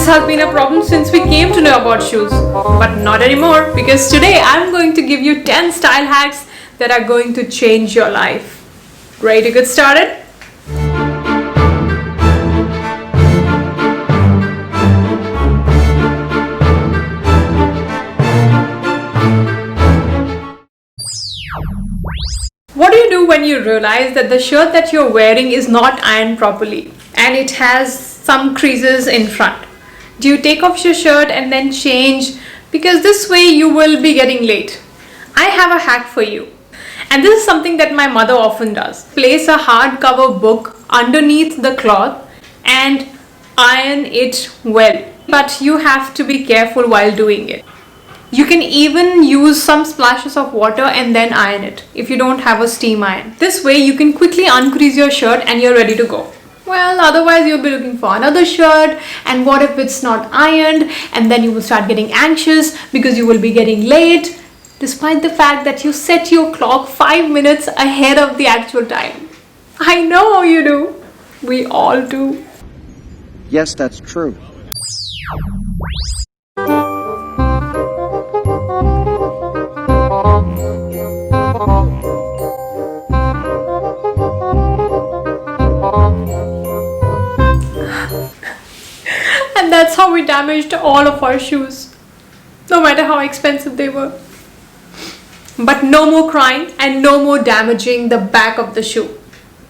This has been a problem since we came to know about shoes, but not anymore, because today I'm going to give you 10 style hacks that are going to change your life. Ready to get started? What do you do when you realize that the shirt that you're wearing is not ironed properly and it has some creases in front? Do you take off your shirt and then change? Because this way you will be getting late. I have a hack for you. And this is something that my mother often does. Place a hardcover book underneath the cloth and iron it well. But you have to be careful while doing it. You can even use some splashes of water and then iron it if you don't have a steam iron. This way you can quickly uncrease your shirt and you're ready to go. Well, otherwise you'll be looking for another shirt, and what if it's not ironed, and then you will start getting anxious because you will be getting late despite the fact that you set your clock 5 minutes ahead of the actual time. I know how you do. We all do. Yes, that's true. And that's how we damaged all of our shoes, no matter how expensive they were. But no more crying and no more damaging the back of the shoe,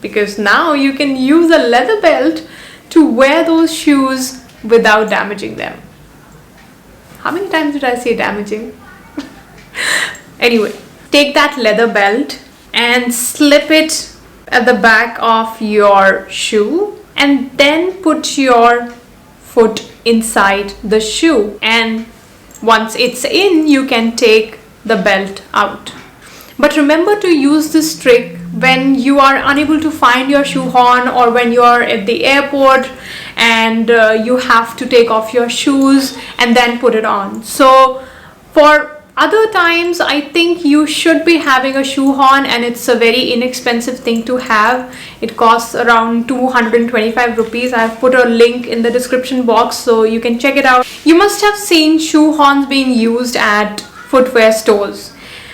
because now you can use a leather belt to wear those shoes without damaging them. How many times did I say damaging? Anyway, take that leather belt and slip it at the back of your shoe and then put your foot inside the shoe, and once it's in, you can take the belt out. But remember to use this trick when you are unable to find your shoe horn, or when you are at the airport and you have to take off your shoes and then put it on. So for other times, I think you should be having a shoe horn, and it's a very inexpensive thing to have. It costs around 225 rupees. I've put a link in the description box so you can check it out. You must have seen shoe horns being used at footwear stores,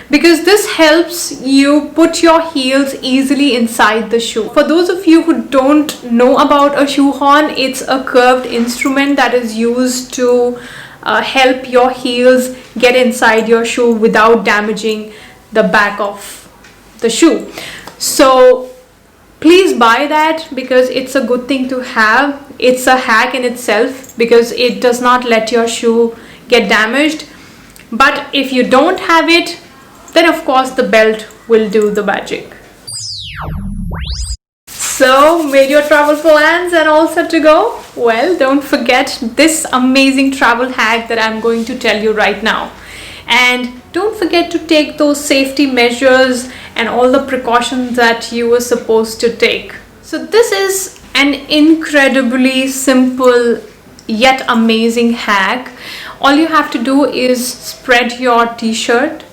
because this helps you put your heels easily inside the shoe. For those of you who don't know about a shoe horn, it's a curved instrument that is used to help your heels get inside your shoe without damaging the back of the shoe. So please buy that, because it's a good thing to have. It's a hack in itself because it does not let your shoe get damaged. But if you don't have it, then of course the belt will do the magic. So, made your travel plans and all set to go? Well, don't forget this amazing travel hack that I'm going to tell you right now. And don't forget to take those safety measures and all the precautions that you were supposed to take. So this is an incredibly simple yet amazing hack. All you have to do is spread your t-shirt,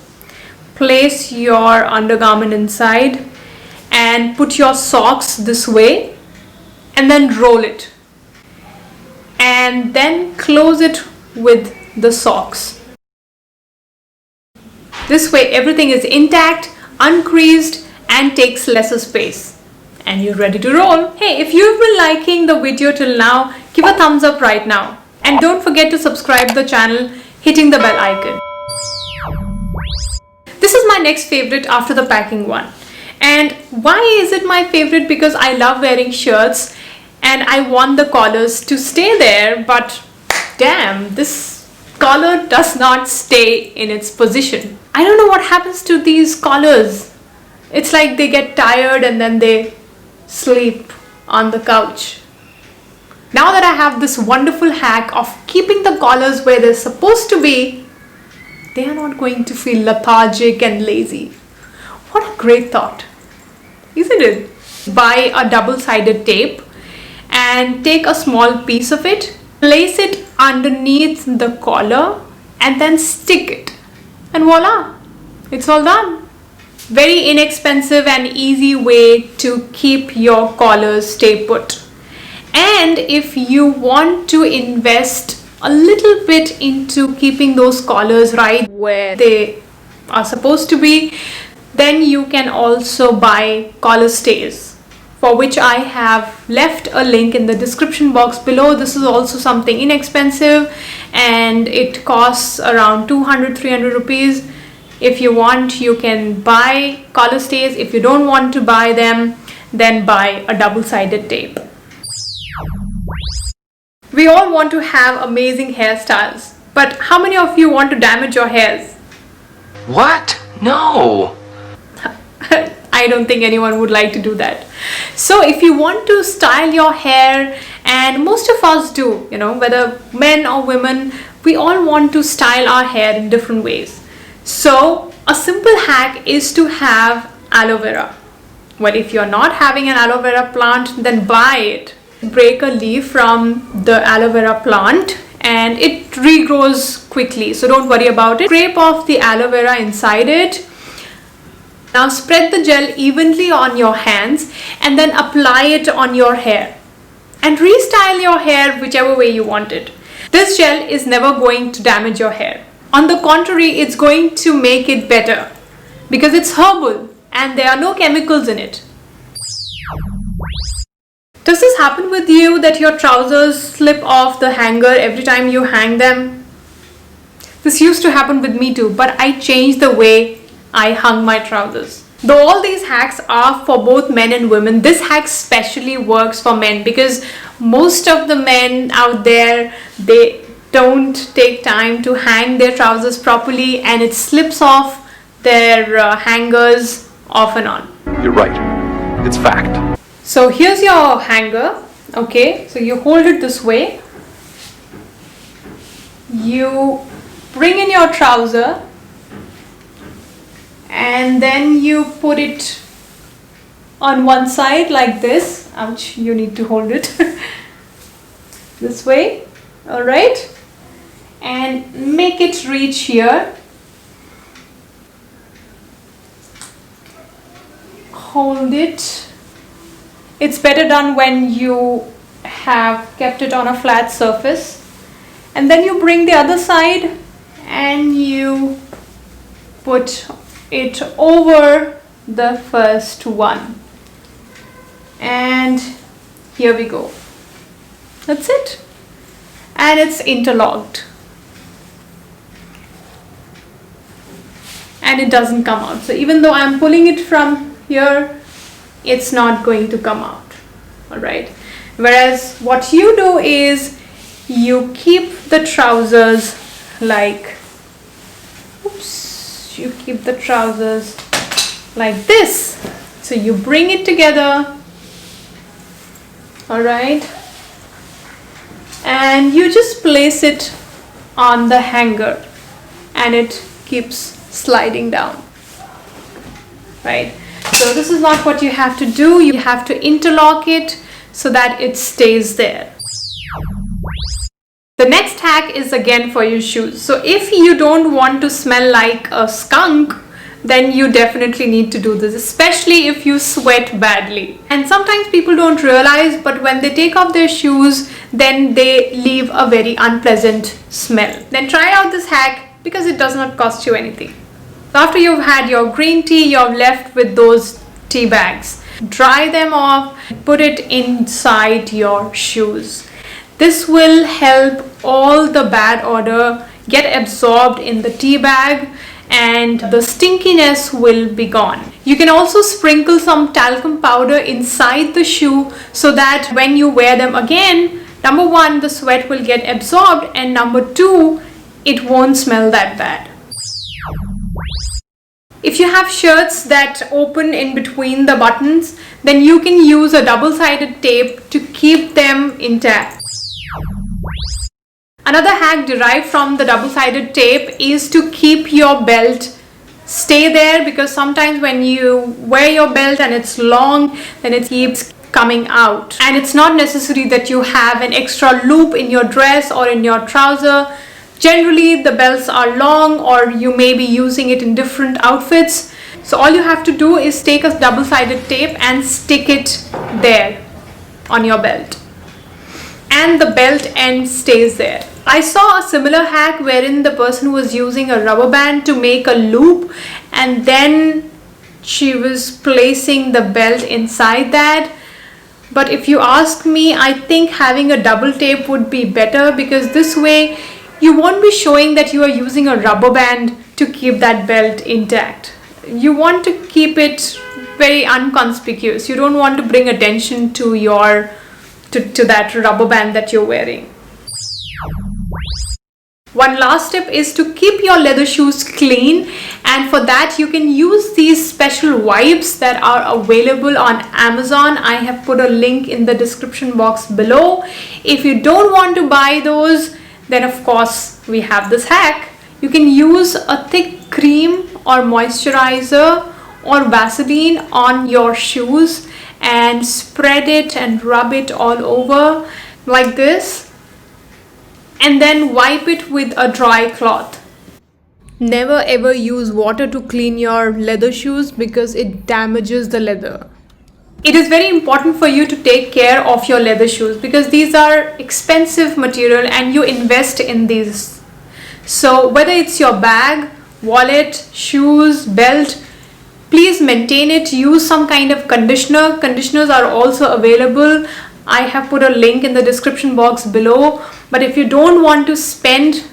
place your undergarment inside, and put your socks this way, and then roll it, and then close it with the socks. This way everything is intact, uncreased, and takes lesser space, and you're ready to roll. Hey, if you've been liking the video till now, give a thumbs up right now, and don't forget to subscribe to the channel, hitting the bell icon. This is my next favorite after the packing one. And why is it my favorite? Because I love wearing shirts and I want the collars to stay there, but damn, this collar does not stay in its position. I don't know what happens to these collars. It's like they get tired and then they sleep on the couch. Now that I have this wonderful hack of keeping the collars where they're supposed to be, they are not going to feel lethargic and lazy. What a great thought, isn't it? Buy a double-sided tape and take a small piece of it, place it underneath the collar, and then stick it. And voila, it's all done. Very inexpensive and easy way to keep your collars stay put. And if you want to invest a little bit into keeping those collars right where they are supposed to be, then you can also buy collar stays, for which I have left a link in the description box below. This is also something inexpensive and it costs around 200-300 rupees. If you want, you can buy collar stays. If you don't want to buy them, then buy a double-sided tape. We all want to have amazing hairstyles, but how many of you want to damage your hairs? What? No! I don't think anyone would like to do that. So if you want to style your hair, and most of us do, you know, whether men or women, we all want to style our hair in different ways. So a simple hack is to have aloe vera. Well, if you're not having an aloe vera plant, then buy it. Break a leaf from the aloe vera plant and it regrows quickly, so don't worry about it. Scrape off the aloe vera inside it. Now spread the gel evenly on your hands and then apply it on your hair and restyle your hair whichever way you want it. This gel is never going to damage your hair. On the contrary, it's going to make it better because it's herbal and there are no chemicals in it. Does this happen with you that your trousers slip off the hanger every time you hang them? This used to happen with me too, but I changed the way I hung my trousers. Though all these hacks are for both men and women, this hack specially works for men because most of the men out there, they don't take time to hang their trousers properly and it slips off their hangers off and on. You're right. It's fact. So here's your hanger. Okay, so you hold it this way. You bring in your trouser and then you put it on one side like this. Ouch, you need to hold it this way. All right, and make it reach here. Hold it. It's better done when you have kept it on a flat surface. And then you bring the other side and you put it over the first one. And here we go. That's it. And it's interlocked. And it doesn't come out. So even though I'm pulling it from here, it's not going to come out. All right. Whereas what you do is you keep the trousers like, oops, you keep the trousers like this. So you bring it together. All right. And you just place it on the hanger and it keeps sliding down. Right. So this is not what you have to do. You have to interlock it so that it stays there. The next hack is again for your shoes. So if you don't want to smell like a skunk, then you definitely need to do this, especially if you sweat badly. And sometimes people don't realize, but when they take off their shoes, then they leave a very unpleasant smell. Then try out this hack because it does not cost you anything. After you've had your green tea, you're left with those tea bags. Dry them off, put it inside your shoes. This will help all the bad odor get absorbed in the tea bag and the stinkiness will be gone. You can also sprinkle some talcum powder inside the shoe so that when you wear them again, number one, the sweat will get absorbed, and number two, it won't smell that bad. If you have shirts that open in between the buttons, then you can use a double-sided tape to keep them intact. Another hack derived from the double-sided tape is to keep your belt stay there, because sometimes when you wear your belt and it's long, then it keeps coming out. And it's not necessary that you have an extra loop in your dress or in your trouser. Generally, the belts are long, or you may be using it in different outfits. So all you have to do is take a double-sided tape and stick it there on your belt. and the belt end stays there. I saw a similar hack wherein the person was using a rubber band to make a loop, and then she was placing the belt inside that. But if you ask me, I think having a double tape would be better, because this way you won't be showing that you are using a rubber band to keep that belt intact. You want to keep it very inconspicuous. You don't want to bring attention to your to that rubber band that you're wearing. One last tip is to keep your leather shoes clean, and for that you can use these special wipes that are available on Amazon. I have put a link in the description box below. If you don't want to buy those, then of course we have this hack. You can use a thick cream or moisturizer or Vaseline on your shoes and spread it and rub it all over like this, and then wipe it with a dry cloth. Never ever use water to clean your leather shoes because it damages the leather. It is very important for you to take care of your leather shoes because these are expensive material and you invest in these. So whether it's your bag, wallet, shoes, belt, please maintain it. Use some kind of conditioner. Conditioners are also available. I have put a link in the description box below. But if you don't want to spend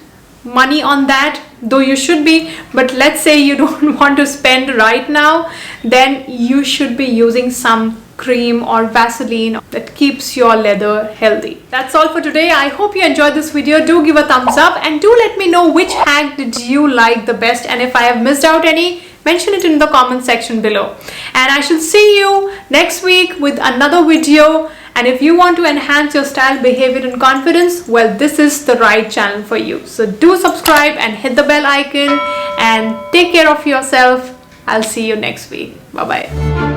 money on that, though you should be, but let's say you don't want to spend right now, then you should be using some cream or Vaseline that keeps your leather healthy. That's all for today. I hope you enjoyed this video. Do give a thumbs up and do let me know which hack did you like the best, and if I have missed out any, mention it in the comment section below. And I shall see you next week with another video. And if you want to enhance your style, behavior and confidence, well, this is the right channel for you. So do subscribe and hit the bell icon and take care of yourself. I'll see you next week. Bye bye.